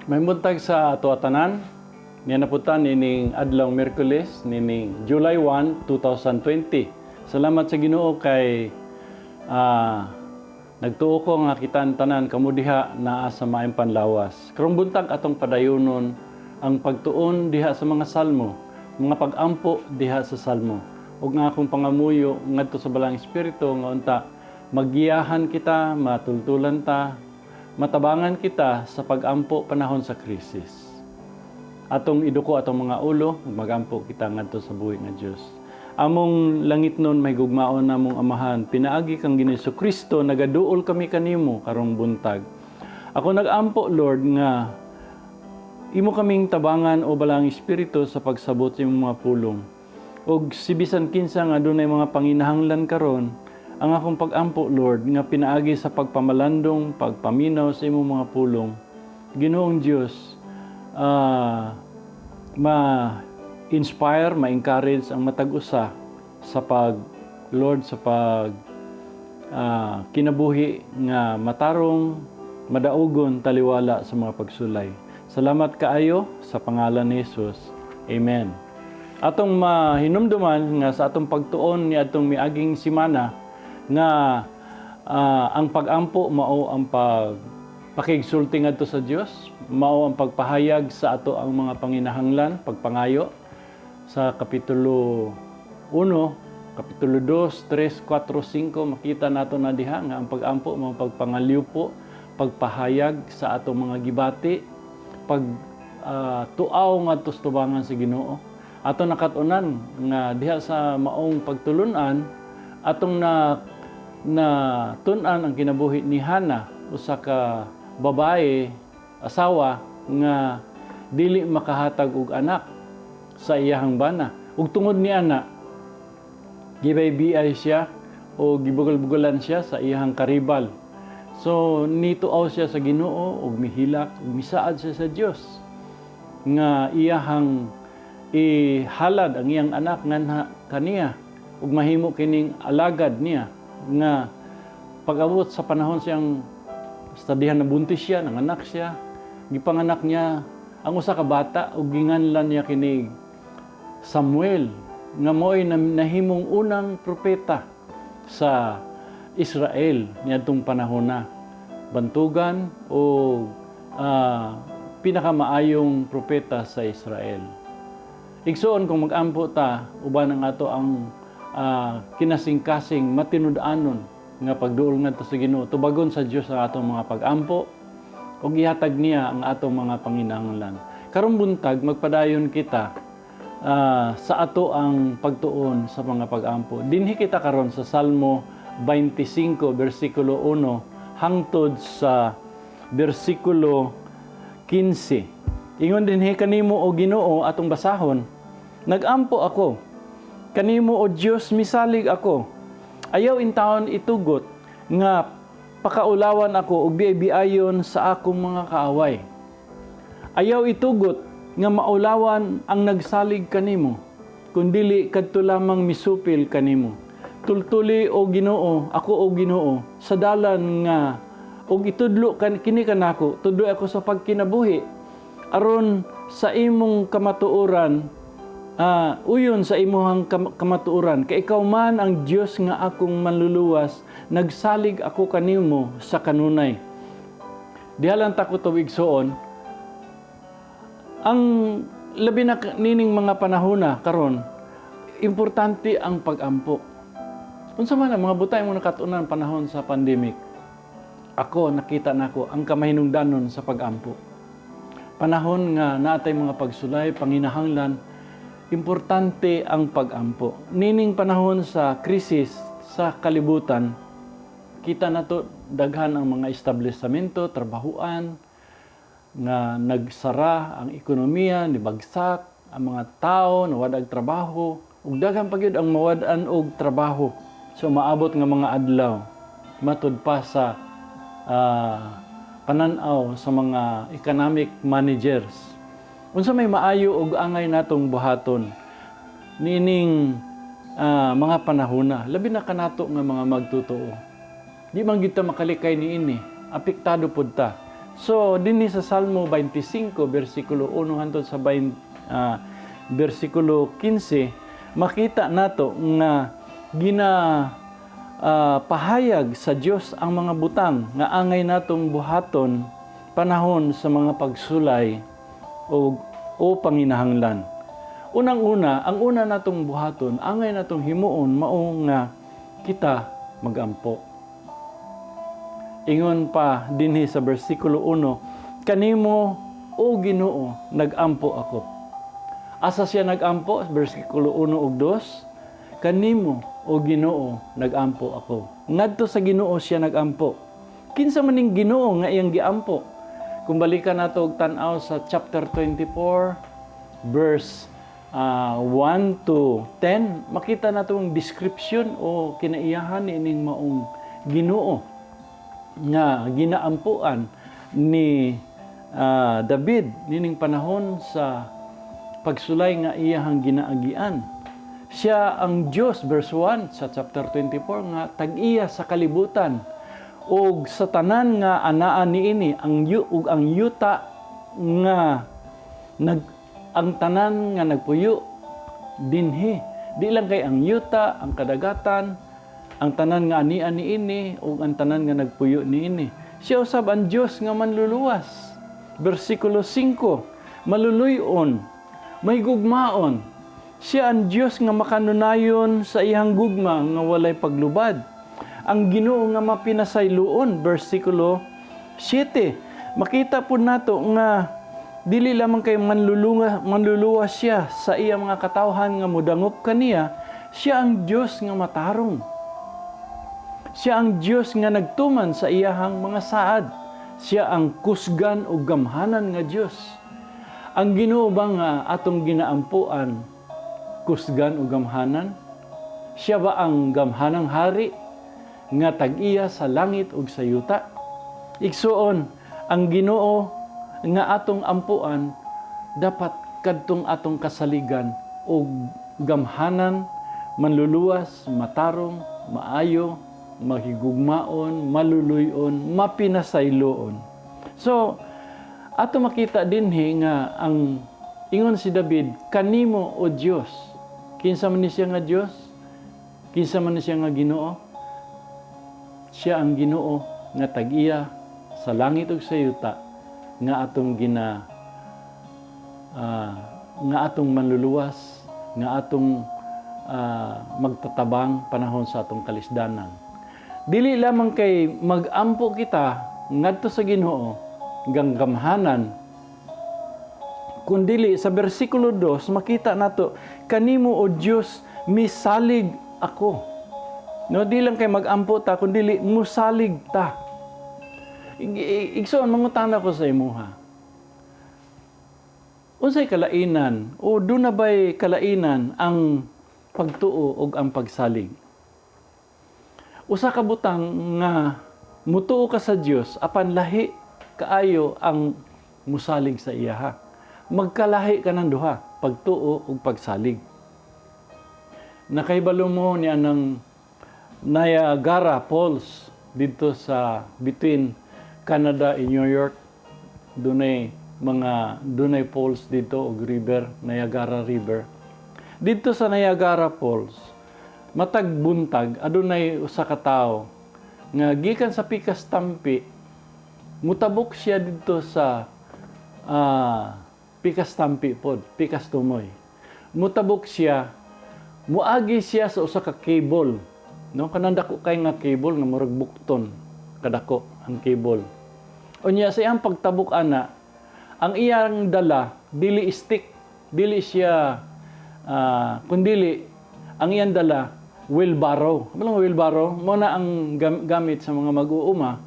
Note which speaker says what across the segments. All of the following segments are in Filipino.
Speaker 1: May buntag sa ato atanan, niya naputan nining adlaw Miyerkules nining July 1, 2020. Salamat sa Ginoo kay nagtuo ko nga kitan tanan kamo diha naa sa maayong panlawas. Karong buntag atong padayonon ang pagtuon diha sa mga salmo, mga pag-ampo diha sa salmo. Ug nga akong pangamuyo ngadto sa balang espiritu nga unta magiyahan kita, matultulan ta, matabangan kita sa pag-ampo panahon sa krisis. Atong iduko atong mga ulo, magampo kita ngadto sa buhi nga Dios. Among langit nun may gugmaon namong amahan, pinaagi kang Ginoong Kristo, nagaduol kami kanimo karong buntag. Ako nagampo Lord nga imo kaming tabangan o balang espiritu sa pagsabot sa imong mga pulong. Og sibisan kinsa nga adunay mga panginahanglan karon, ang akong pag-ampo Lord nga pinaagi sa pagpamalandong, pagpaminaw sa imong mga pulong. Ginoong Dios, ma-inspire, ma-encourage ang matag-usa sa kinabuhi nga matarong, madaugon, taliwala sa mga pagsulay. Salamat kaayo sa pangalan ni Jesus. Amen. Atong mahinumduman nga sa atong pagtuon ni atong miaging simana nga ang pag-ampo mao ang pakigsulti ngadto sa Dios, mao ang pagpahayag sa ato ang mga panginahanglan, pagpangayo sa kapitulo 1, kapitulo 2, 3, 4, 5 makita nato na diha nga ang pag-ampo mao pagpangaliwpo, pagpahayag sa atong mga gibati, tuaw ngadto sa tubangan sa Ginoo. Ato nakatunan nga diha sa maong pagtulunan atong na tun-an ang kinabuhi ni Hana, usa ka babae, asawa nga dili makahatag og anak sa iyahang bana. Ug tungod ni ana gibay-biyay siya o gibugol-bugolan siya sa iyahang karibal. So nituaw siya sa Ginoo ug mihilak ug misaad siya sa Dios nga iyahang ihalad ang iyang anak nganha kaniya ug mahimo kining alagad niya nga pag-abot sa panahon siyang stadihan na buntis siya, nanganak siya, gipanganak niya ang usa ka bata ug ginganlan niya kini Samuel nga mo'y nahimong unang propeta sa Israel niadtong panahon na bantugan o pinakamaayong propeta sa Israel. Igsoon kung mag-ampo ta uban ang ato ang kinasing-kasing matinud-anon nga pagduol ngadto sa Ginoo, tubagon sa Dios ang atong mga pag-ampo ug ihatag niya ang atong mga panginahanglan. Karong buntag magpadayon kita sa ato ang pagtuon sa mga pag-ampo. Dinhi kita karon sa Salmo 25 bersikulo 1 hangtod sa bersikulo 15. Ingon dinhi kanimo o Ginoo atong basahon, nagampo ako kanimo o Dios misalig ako. Ayaw intawon itugot nga pakaulawan ako ug biay-biayon sa akong mga kaaway. Ayaw itugot nga maulawan ang nagsalig kanimo, kundili kadto lamang misupil kanimo. Tultuli o Ginoo, ako o Ginoo, sa dalan nga ug itudlo kini kanako, tudlo ako sa pagkinabuhi aron sa imong kamatuoran. Uyon sa imuhang kamatuoran, kay ikaw man ang Dios nga akong manluluwas, nagsalig ako kanimo sa kanunay. Diha lang ta ko igsoon, ang labi na nining mga panahona karon, importante ang pag-ampo. Unsa man ang mga butay mo nakatunan panahon sa pandemic, ako nakita nako ang kamahinungdanon sa pag-ampo. Panahon nga natay mga pagsulay, panginahanglan, importante ang pag-ampo. Nining panahon sa krisis sa kalibutan, kita nato daghan ang mga establishmento, trabahuan nga nagsara, ang ekonomiya nibagsak, ang mga tao nawadag trabaho, ug daghan pa gyud ang mawad-an og trabaho. So maabot nga mga adlaw matud pa sa pananaw sa mga economic managers. Unsa may maayo og angay natong buhaton nining mga panahona, labi na kanato nga mga magtotoo. Di man kita makalikay niini, apektado pud ta. So, dinhi sa Salmo 25, versikulo 1 hangtod sa versikulo 15, makita nato nga pahayag sa Dios ang mga butang nga angay natong buhaton panahon sa mga pagsulay o panginahanglan. Unang-una, ang una natong buhaton, angay natong himuon mao nga kita magampo. Ingon pa dinhi sa bersikulo 1, kanimo o Ginoo nagampo ako. Asa siya nagampo? Bersikulo 1 ug 2, kanimo o Ginoo nagampo ako. Ngadto sa Ginoo siya nagampo. Kinsa man ning Ginoo nga iyang giampo? Kung balikan nato og tan-aw sa chapter 24 verse 1 to 10, makita nato ang description o kinaiyahan ining maong Ginoo nga ginaampuan ni David nining panahon sa pagsulay nga iyahang ginaagian. Siya ang Dios, verse 1 sa chapter 24, nga tag-iya sa kalibutan ug sa tanan nga anaa niini ang yuta nga ang tanan nga nagpuyo dinhi. Di lang kay ang yuta, ang kadagatan, ang tanan nga ania niini o ang tanan nga nagpuyo niini. Siya usab ang Dios nga manluluwas. Bersikulo 5, maluluyon, may gugmaon. Siya ang Dios nga makanunayon sa iyang gugma nga walay paglubad. Ang Ginoo nga mapinasayloon. Bersikulo 7, makita po nato nga dili lamang kay manluluwas siya sa iyang mga katawhan nga mudangop kaniya, siya ang Dios nga matarong. Siya ang Diyos nga nagtuman sa iyahang mga saad. Siya ang kusgan o gamhanan nga Diyos. Ang Ginoo ba nga atong ginaampuan, kusgan o gamhanan? Siya ba ang gamhanang hari nga tag-iya sa langit ug sa yuta? Igsuon, ang Ginoo nga atong ampuan dapat kadtong atong kasaligan o gamhanan, manluluwas, matarong, maayo, mahigugmaon, maluluyon, mapinasayloon. So, ato makita dinhi nga ang ingon si David, kanimo o Dios. Kinsa man ni siya nga Dios? Kinsa man ni siya nga Ginoo? Siya ang Ginoo nga tag-iya sa langit ug sa yuta nga atong nga atong manluluwas, nga atong magtatabang panahon sa atong kalisdanan. Dili lamang kay magampo kita ngadto sa Ginoo ganggamhanan, kundili sa bersikulo 2 makita nato, kanimo o Dios misalig ako. No, di lang kay magampo ta kundili musalig ta. Igsoon mangutana ko sa imuha. Unsay kalainan o duna bay kalainan ang pagtuo ug ang pagsalig? Usa ka butang nga mutuo ka sa Dios apan lahi kaayo ang musalig sa iya. Magkalahi ka ng duha, pagtuo ug pagsalig. Nakaibalo mo niya ng Niagara Falls dito sa between Canada and New York. Dunay falls dito og river, Niagara River. Dito sa Niagara Falls, matag buntag adunay usa ka tawo nga gikan sa Pikas Tampi, mutabok siya dito sa Pikas Tampi pod, Pikas Tumoy. Mutabok siya, muagi siya sa usa ka cable, no, kanang dako kay nga cable nga murag bukton kadako ang cable. Unya sa iyang pagtabok ana, ang iyang dala dili stick, dili siya kundili ang iyang dala wheelbarrow. Ano wheelbarrow? Muna ang gamit sa mga mag-uuma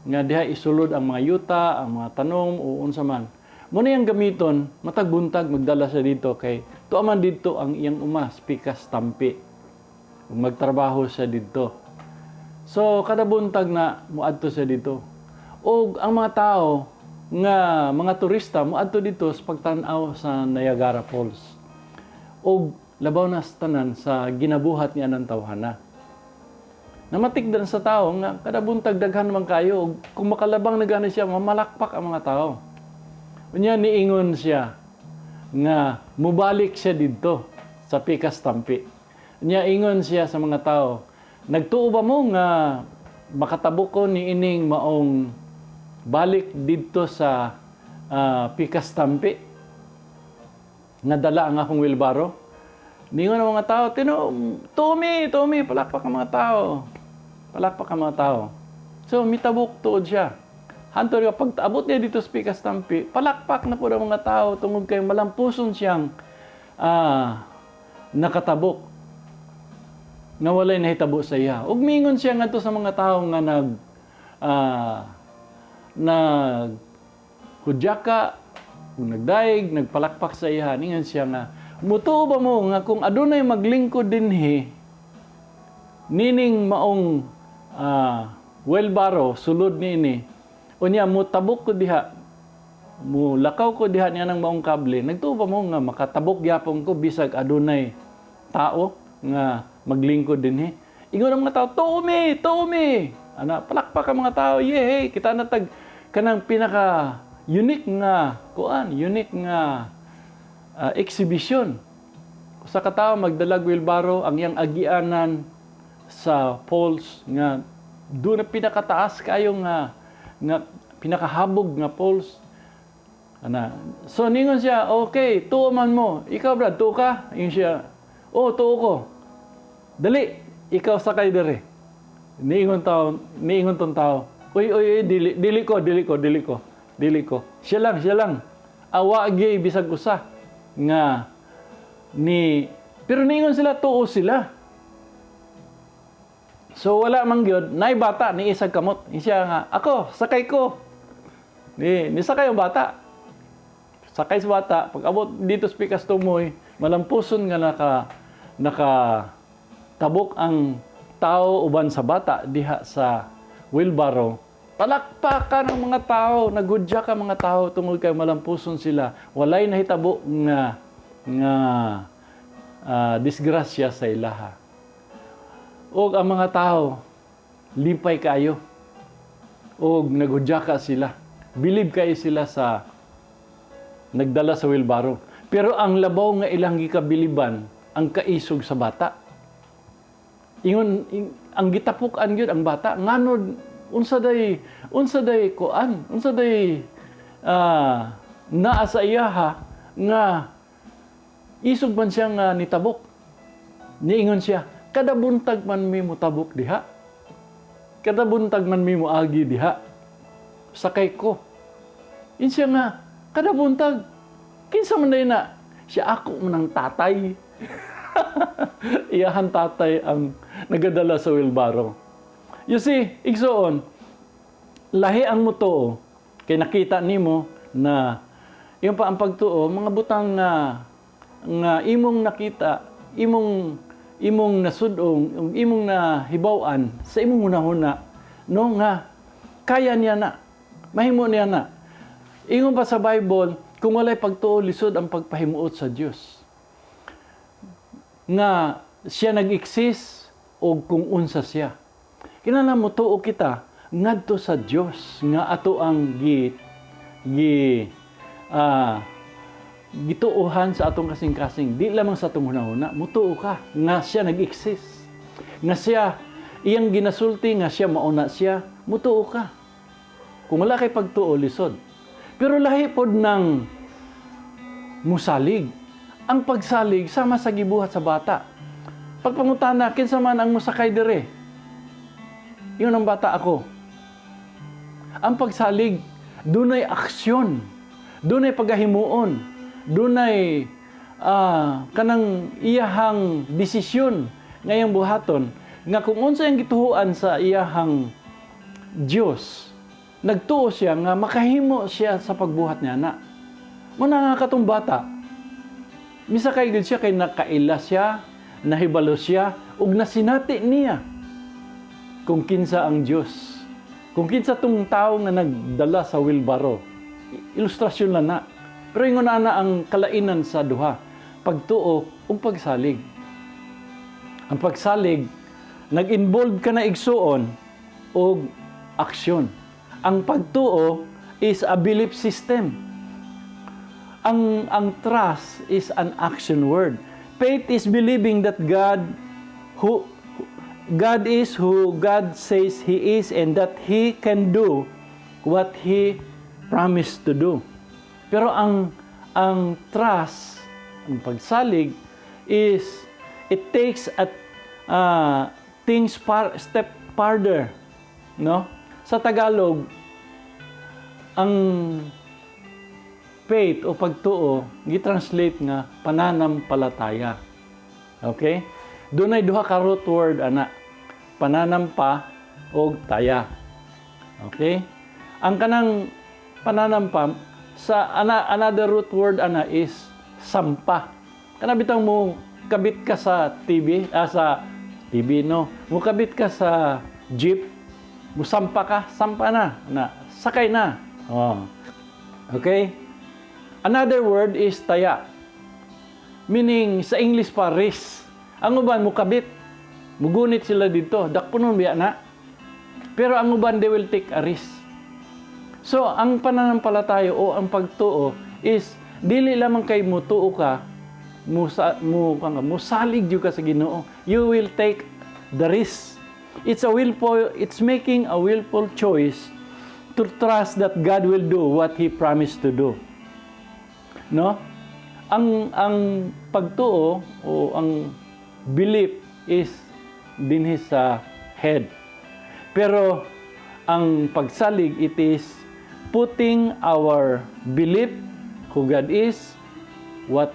Speaker 1: nga diha isulod ang mga yuta, ang mga tanom o unsa man. Muna yung gamiton, matag buntag magdala siya dito kay tuaman dito ang iyang uma, Pikas Tampi. Magtrabaho siya dito. So kada buntag na muadto siya dito. Og ang mga tao nga mga turista muadto dito sa pagtan-aw sa Niagara Falls. Og labaw na sa tanan sa ginabuhat niya ng tawhana. Namatikdan sa tao nga kada buntag daghan man kayo. Kung makalabang na gani siya, mamalakpak ang mga tao. Unya niingon siya nga mubalik siya didto sa pikas tampi. Unya ingon siya sa mga tao, nagtuo ba mo nga makatabo ko ni ining maong balik didto sa pikas tampi? Nadala ang akong wilbaro. Ningon ang mga tao, Tumi, palakpak ang mga tao. Palakpak ang mga tao. So, mitabok tuod siya. Hantor ka, pag abot niya dito sa pikas tampi, palakpak na po ang mga tao tungod kay malampuson siyang nakatabok. Nga walay nahitabo sa iya. Ug mingon siya ngadto sa mga tao nga kudyaka, nagdaig, nagpalakpak sa iya. Ningon siya nga, mutuo ba mo nga kung adunay maglingkod dinhi, nining maong welbaro, sulod niini, unya mo tabok ko diha, mo lakaw ko diha niya ng maong kable, nagtuo ba mo nga makatabok gyapon ko bisag adunay tao nga maglingkod dinhi. Ingon ang mga tao, Tumi! Ana, palakpak ang mga tao, yay! Kita natag kanang pinaka unique nga exhibition. Sa katao magdalag wilbaro ang iyang agianan sa poles nga doon na pinakataas kayo nga pinakahabog nga poles. Ana. So ningon siya, okay, tuo man mo. Ikaw brad, tuo ka? Ingon siya, oh, tuo ko. Dali, ikaw sakay dire. Niingon tong tao. Uy, dili ko. Siya lang. Awa gay bisag usa nga pero niingon sila tuo sila. So wala man gyud nay bata ni isag kamot. Siya nga, ako sakay ko. Ni sakay ang bata. Sakay sa bata, pag abot dito sa pikas tumoy, malampuson nga naka tabok ang tao uban sa bata diha sa wheelbarrow. Palakpakan ang mga tao, nagudya ka mga tao tungod kay malampuson sila. Walay nahitabo nga disgrasya sa ilaha. Og ang mga tao limpay kayo. Og nagudya ka sila. Bilib kayo sila sa nagdala sa wheelbarrow. Pero ang labaw nga ilang gikabiliban ang kaisog sa bata. Ingon ang gitapukan gyud ang bata nganod unsa day naa sa iyaha nga isog man siya nga nitabok. Niingon siya, kada buntag man mi mo tabok diha. Kada buntag man mi mo agi diha. Sakay ko. Siya nga, kada buntag, kinsa man na siya ako man ang tatay. Iyahan tatay ang nagadala sa wheelbarrow. You see, igsoon, lahi ang mutuo, kay nakita nimo na yung pa ang pagtuo, mga butang nga imong nakita, imong nasudong, imong nahibawan sa imong hunahuna, no nga kaya niya na, mahimo niya na. Ingon pa sa Bible, kung walay pagtuo, lisod ang pagpahimuot sa Dios. Nga siya nag-exist o kung unsa siya. Kinahanglan mo tuo kita ngadto sa Dios nga ato ang gituohan sa atong kasing-kasing. Di lamang sa atong hunahuna, mutuo ka nga siya nag-exist. Nga siya iyang ginasulti nga siya mauna siya, mutuo ka. Kung wala kay pagtuo, lisod. Pero lahi pod ng musalig. Ang pagsalig sama sa gibuhat sa bata. Pagpangutana, kinsa man ang musakay dire? Yun ang bata ako. Ang pagsalig, dunay aksyon, dunay pagahimuon, dunay kanang iyahang desisyon ngayong buhaton nga kung unsa ang gituhuan sa iyahang Dios, nagtuo siya nga makahimo siya sa pagbuhat niya na. Muna nga katong bata, misakay gid siya kay nakaila siya, nahibalo siya, ug nasinati niya kung kinsa ang Dios. Kung kinsa tong tao nga nagdala sa wheelbarrow. Ilustrasyon lang na. Pero ingon na ang kalainan sa duha, pagtuo ug pagsalig. Ang pagsalig nag-involve ka na igsuon o aksyon. Ang pagtuo is a belief system. Ang trust is an action word. Faith is believing that God is who God says He is and that He can do what He promised to do. Pero ang trust, ang pagsalig is it takes things step farther, no? Sa Tagalog, ang faith o pagtuo gi-translate nga pananampalataya. Okay? Dunay duha ka root word ana, pananampa o taya. Okay? Ang kanang pananampa sa another root word ana is sampa. Kana bitang mo kabit ka sa TV, sa TV no. Mo kabit ka sa jeep, mo sampa na, sakay na. Oh. Okay? Another word is taya. Meaning sa English pa risk. Ang uban mo kabit, mugunit sila dito, dakpunon biya na. Pero ang uban they will take a risk. So, ang pananampalataya o ang pagtuo is dili lamang kay mutuo ka, musalig jud ka sa Ginoo. You will take the risk. It's making a willful choice to trust that God will do what He promised to do. No? Ang pagtuo o ang belief is dinhi sa head. Pero ang pagsalig, it is putting our belief who God is, what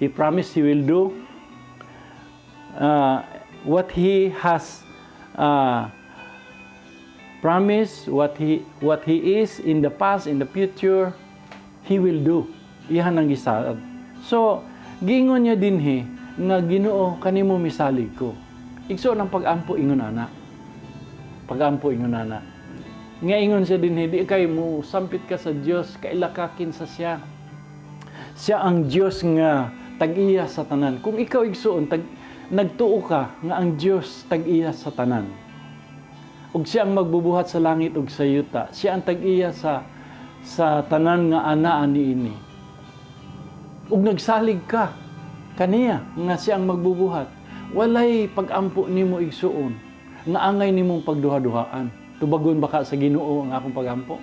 Speaker 1: He promised He will do, what He has promised, what He is in the past, in the future, He will do. Iyan ang gisaad. So, giingon niya dinhi nga Ginoo kanimo misalig ko. Igsoon ang pag-ampo ingon ana. Pag-ampo ingon ana. Nga ingon siya dinhi, di kay mo sampit ka sa Dios, kailakakin sa siya. Siya ang Dios nga tag-iya sa tanan. Kung ikaw igsoon nagtuo ka nga ang Dios tag-iya sa tanan. Ug siya ang magbubuhat sa langit ug sa yuta. Siya ang tag-iya sa tanan nga anaa niini. Ug nagsalig ka kaniya nga siya ang magbubuhat, walay pag-ampo nimo igsuon nga angay nimong pagduha-duhaan. Tubagon baka sa Ginoo ang akong pag-ampo.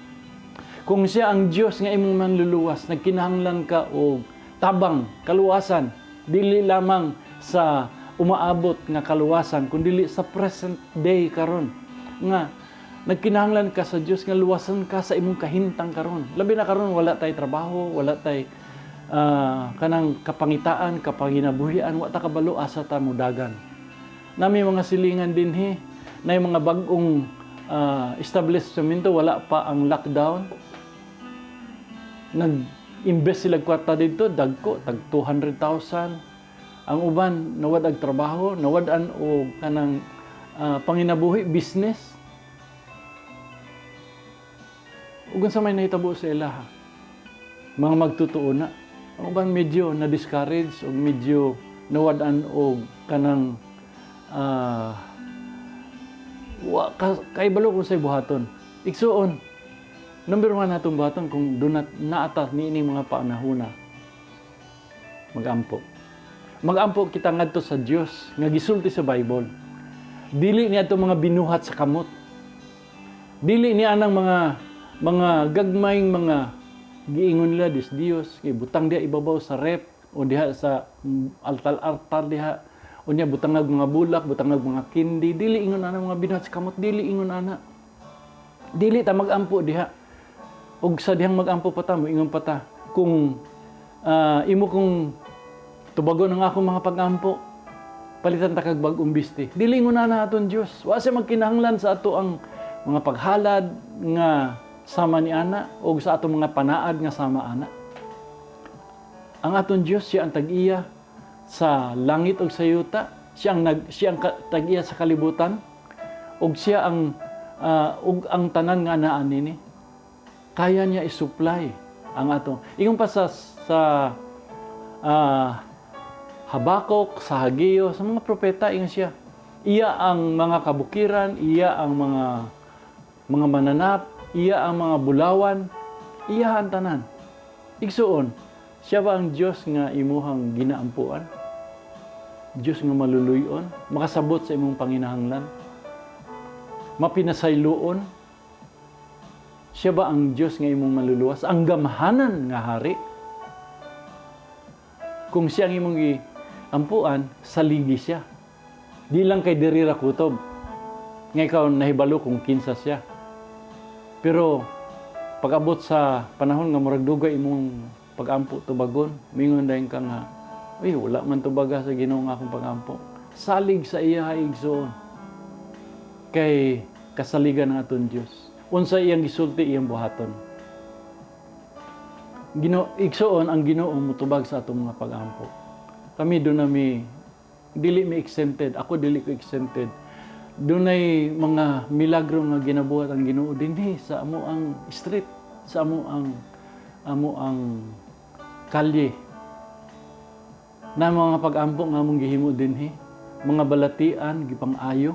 Speaker 1: Kung siya ang Dios nga imong manluluwas, nagkinahanglan ka og tabang, kaluwasan, dili lamang sa umaabot nga kaluwasan, kundi sa present day karon nga nagkinahanglan ka sa Dios nga luwasan ka sa imong kahintang karon. Labi na karon wala tay trabaho, wala tay kanang kapangitaan, kapanginabuhian, wa ta kabalo asa ta mudagan. Nami mga silingan dinhi, na mga bag-ong establishmento, wala pa ang lockdown. Nag-invest sila kwarta dito, dagko, tag 200,000. Ang uban, nawad ag trabaho, nawad-an o kanang panginabuhi, business. Ugan sa may nahitabo sa ilaha, mga magtutuo na. Ang uban medyo na-discourage o medyo nawad-an o kanang kay balo kung sa'y buhaton. Igsuon, number 1 natong buhaton kung dunat naata niining mga panahuna. Mag-ampo. Mag-ampo kita ngadto sa Dios nga gisulti sa Bible. Dili niya itong mga binuhat sa kamot. Dili niya anang mga gagmayng mga giingon nila dis Dios kay butang dia ibabaw sa rep o diha sa altar diha o niya butangag mga bulak, butangag mga kindi, dili ingon ana mga binuhat sa kamot, dili ingon ana. Dili ta mag-ampo diha. Og sa dihang mag-ampo pa ta, moingon pa ta kung imo kung tubagon ang akong mga pag-ampo, palitan ta kag bag-ong bisti. Dili ingon ana aton Dios. Wa siya magkinahanglan sa ato ang mga paghalad nga sama ni ana o sa atong mga panaad nga sama ana. Ang aton Dios siya ang tag-iya sa langit ug sa yuta, siya ang tag-iya sa kalibutan ug siya ang tanan nga anaa nini. Kaya niya i-supply ang ato. Ingon pa sa Habakuk, sa Hageo, sa mga propeta ingon siya Iya ang mga kabukiran, iya ang mga mananap, iya ang mga bulawan, iya ang tanan. Igsuon, siya ba ang Diyos nga imuhang ginaampuan? Diyos nga maluluyon, makasabot sa imong panginahanglan? Mapinasayloon? Siya ba ang Diyos nga imong maluluwas? Ang gamhanan nga hari? Kung siya ang imong giampuan, saligi siya. Di lang kay diri ra kutob. Nga ikaw nahibalo kung kinsa siya. Pero pag-abot sa panahon nga murag dugay imong pag-ampo tubagon, mingon dayon ka nga, uy, wala man tubaga sa Ginoo nga akong pag-ampo. Salig sa iya igsoon. Kay kasaligan ng aton Dios. Unsa iyang gisulti iyang buhaton. Igsoon ang Ginoo mutubag sa atong mga pag-ampo. Kami do na dili mi exempted. Ako dili ko exempted. Dunay mga milagro nga ginabuhat ang Ginoo dinhi sa amo ang street, sa amo ang kalye. Na mga pag-ampo nga among gihimo dinhi, mga balatian gipang-ayo,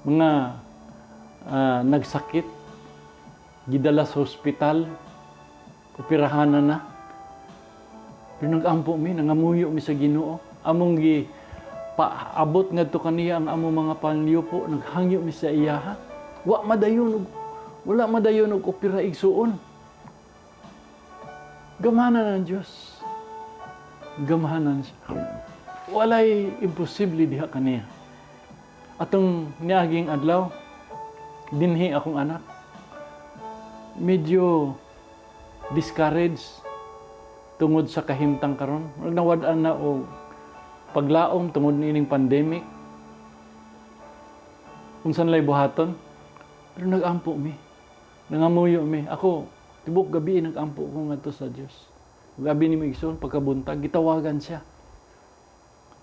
Speaker 1: mga nagsakit gidala sa ospital, operahanan na. Pero nag-ampo mi, nangamuyo mi sa Ginoo. Among paabot ngadto kaniya ang among mga panliupo, naghangyo mi sa iyaha. Wala madayon og opera igsuon. Gamahanan ng Dios. Gamahanan siya. Walay imposible diha kaniya. Atong niaging adlaw, dinhi akong anak. Medyo discouraged tungod sa kahimtang karon. Nawad-an na og paglaom tungod niining pandemic. Unsan lay buhaton? Pero nag-ampo mi. Nangamuyo mi. Ako, tibok gabi nag-ampo ko ngadto sa Dios. Gabi ni Migson, pagkabuntag, gitawagan siya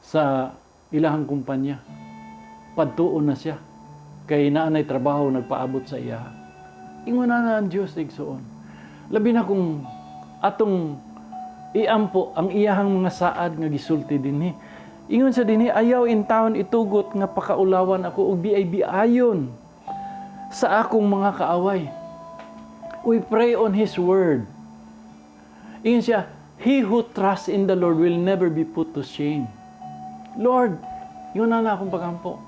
Speaker 1: sa ilahang kumpanya. Padtuon na siya. Kay naanay trabaho, nagpaabot sa iya. Ingon na ang Diyos, igsoon. Labi na kung atong iampo ang iyahang mga saad nga gisulti dinhi. Ingon sa dinhi, ayaw in taon itugot nga pakaulawan ako og biay-biayon sa akong mga kaaway. We pray on His word. Ingon siya, he who trusts in the Lord will never be put to shame. Lord, yun na akong pagampo.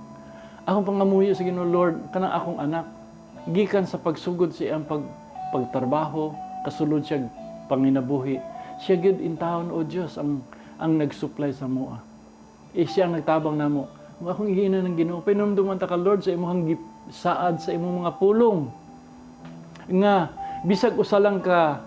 Speaker 1: Akong pangamuyo sa Ginoo, Lord, kanang akong anak. Gikan sa pagsugod sa iyang pagtrabaho, kasulod siya panginabuhi. Siya gid in taon, O Diyos, ang nag-supply sa mua. Siya ang nagtabang namo. Akong ihina ng Ginoo, pinumduman ta ka, Lord, sa imong saad sa imong mga pulong. Nga, bisag usa lang ka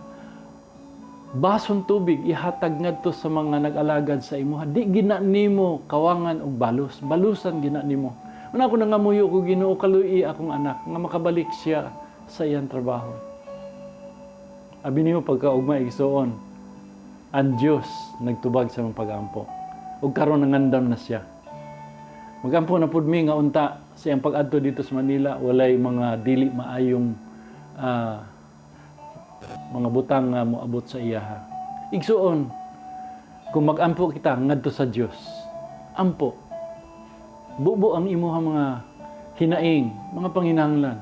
Speaker 1: bason tubig ihatag ngadto sa mga nag-alagad sa imuha. Di gina nimo kawangan og balusan gina nimo. Una ko nangamuyo ko Ginoo kaluyi akong anak nga makabalik siya sa iyang trabaho. Abi nimo pagkaugma igsoon, ang Dios nagtubag sa mga pag-ampo. Ug karon nangandam na siya. Magampo na pud mi nga unta sa iyang pag-adto dito sa Manila, walay mga dili maayong mga butang nga moabot sa iyaha. Igsuon, kung mag-ampo kita ngadto sa Dios, ampo. Bubo ang imuha mga hinaing, mga panginahanglan.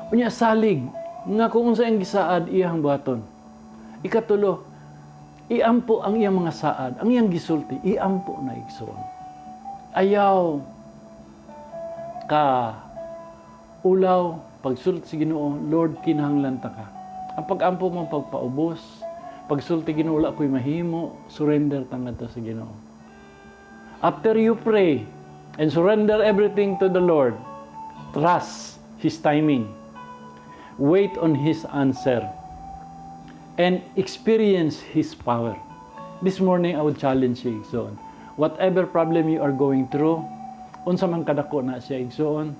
Speaker 1: Unya salig nga kung unsa ang gisaad iyang buhaton. Ikatulo, iampo ang iyang mga saad, ang iyang gisulti, iampo na igsuon. Ayaw ka ulaw pagsulti sa Ginoo, Lord kinahanglan ta ka. Ang pag-ampo mo pagpaubos, pagsulti Ginoo wala ko'y mahimo, surrender ta ngadto sa Ginoo. After you pray and surrender everything to the Lord, trust His timing. Wait on His answer and experience His power. This morning I would challenge you, igsoon. Whatever problem you are going through, unsa man kadako na siya igsoon,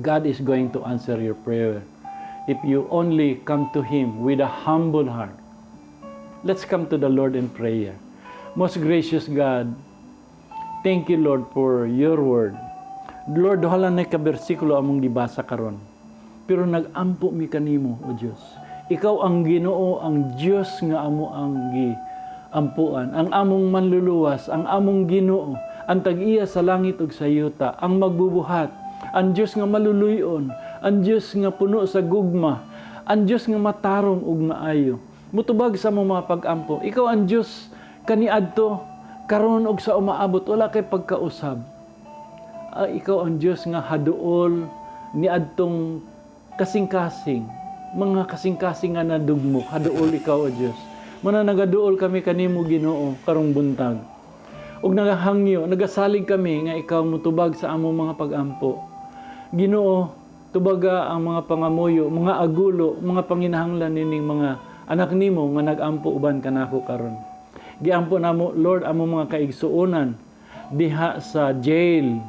Speaker 1: God is going to answer your prayer. If you only come to Him with a humble heart. Let's come to the Lord in prayer. Most gracious God, thank you Lord for your word. Lord, hala na ka bersikulo among gibasa karon. Pero nag-ampo mi kanimo, O Dios. Ikaw ang Ginoo, ang Dios nga amo ang giampuan, ang among manluluwas, ang among Ginoo, ang tag-iya sa langit ug sa yuta, ang magbubuhat, ang Dios nga maluluyon, ang Dios nga puno sa gugma, ang Dios nga matarong ug maayo. Mutubag sa mga pag-ampo, ikaw ang Dios kaniadto karon og sa umaabot, wala kay pagkausab. Ikaw ang Dios nga haduol niadtong kasing-kasing, mga kasing-kasing nga nadugmo, haduol ikaw o Dios. Mana nagaduol kami kanimo Ginoo karong buntag. Ug nagahangyo, nagasalig kami nga ikaw mutubag sa among mga pag-ampo. Ginoo, tubaga ang mga pangamuyo, mga agulo, mga panginahanglan nining mga anak nimo nga nag-ampo uban kanako karon. Giampo namo Lord among mga kaigsuonan diha sa jail,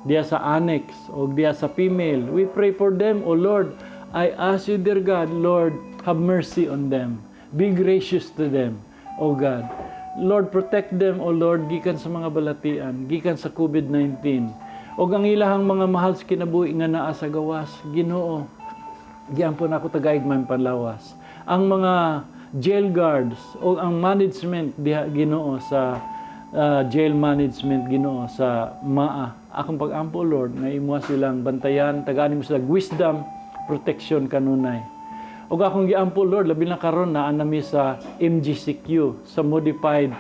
Speaker 1: diha sa annex o diha sa female. We pray for them, O Lord. I ask you, dear God, Lord, have mercy on them. Be gracious to them, O God. Lord, protect them, O Lord, gikan sa mga balatian, gikan sa COVID-19. O ang ilahang mga mahal sa kinabuhi nga naa sa gawas, Ginoo, giampo na ako tagaigman panlawas. Ang mga jail guards o ang management diha Ginoo sa jail management Ginoo sa MAA. Akong pag-ampo Lord nga imo silang bantayan, tagaan mo sila wisdom, protection kanunay. Ug akong giampo Lord labi na karon naa nami sa MGCQ sa modified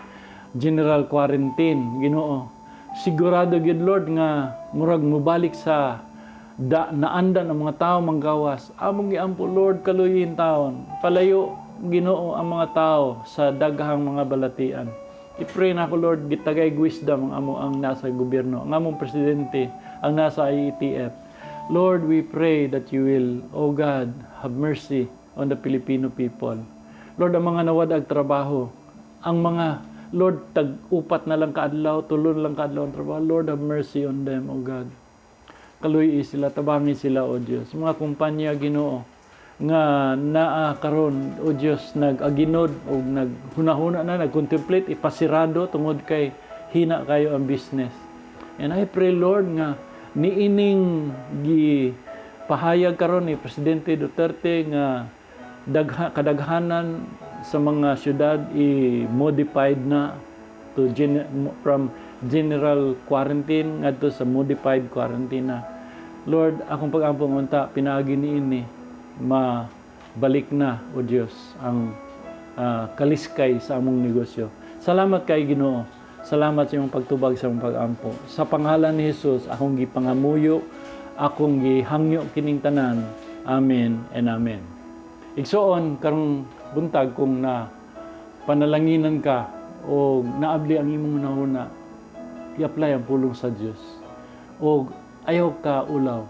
Speaker 1: general quarantine Ginoo. Sigurado gid Lord nga murag mobalik sa naandan ang mga tao manggawas. Among giampo Lord kaluyin taon. Palayo Ginoo ang mga tao sa daghang mga balatian. I-pray na ako Lord gitagay wisdom ang amo ang nasa gobyerno, ang among presidente, ang nasa IETF. Lord, we pray that you will, O God, have mercy on the Filipino people. Lord, ang mga nawadag trabaho, ang mga Lord, tag-upat na lang kaadlaw, tulon lang kaadlaw ang trabaho. Lord, have mercy on them, O God. Kaluyi sila, tabangin sila, O Diyos. Mga kumpanya, Ginoo, nga naa karon, O Diyos, nag-aginod o naghunahuna na, nag-contemplate, ipasirado tungod kay hina kayo ang business. And I pray, Lord, nga niining pahayag karon ni Presidente Duterte nga kadaghanan sa mga syudad i-modified na to from general quarantine ngadto sa modified quarantine na. Lord, akong pag-ampong unta pinaagi niini mabalik na o Dios ang kaliskay sa among negosyo. Salamat kay Ginoo. Salamat sa imong pagtubag sa imong pag-ampo. Sa pangalan ni Jesus akong gipangamuyo, akong gihangyo kining tanan. Amen and amen. Igsoon karong buntag kung na panalanginan ka o naabli ang imong nahuna, i-apply ang pulong sa Dios. O ayaw ka ulaw.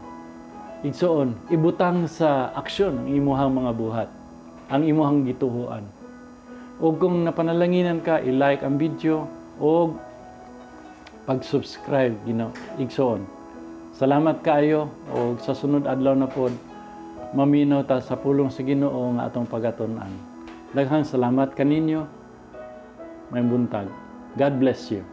Speaker 1: Igsoon, ibutang sa aksyon ang imuhang mga buhat, ang imuhang gituhuan. O kung napanalanginan ka, i-like ang video o pag-subscribe, igsoon. Salamat kaayo o sa sunod adlaw na pod maminaw ta sa pulong sa Ginoo nga atong pagatun-an. Daghang salamat kaninyo. May buntag. God bless you.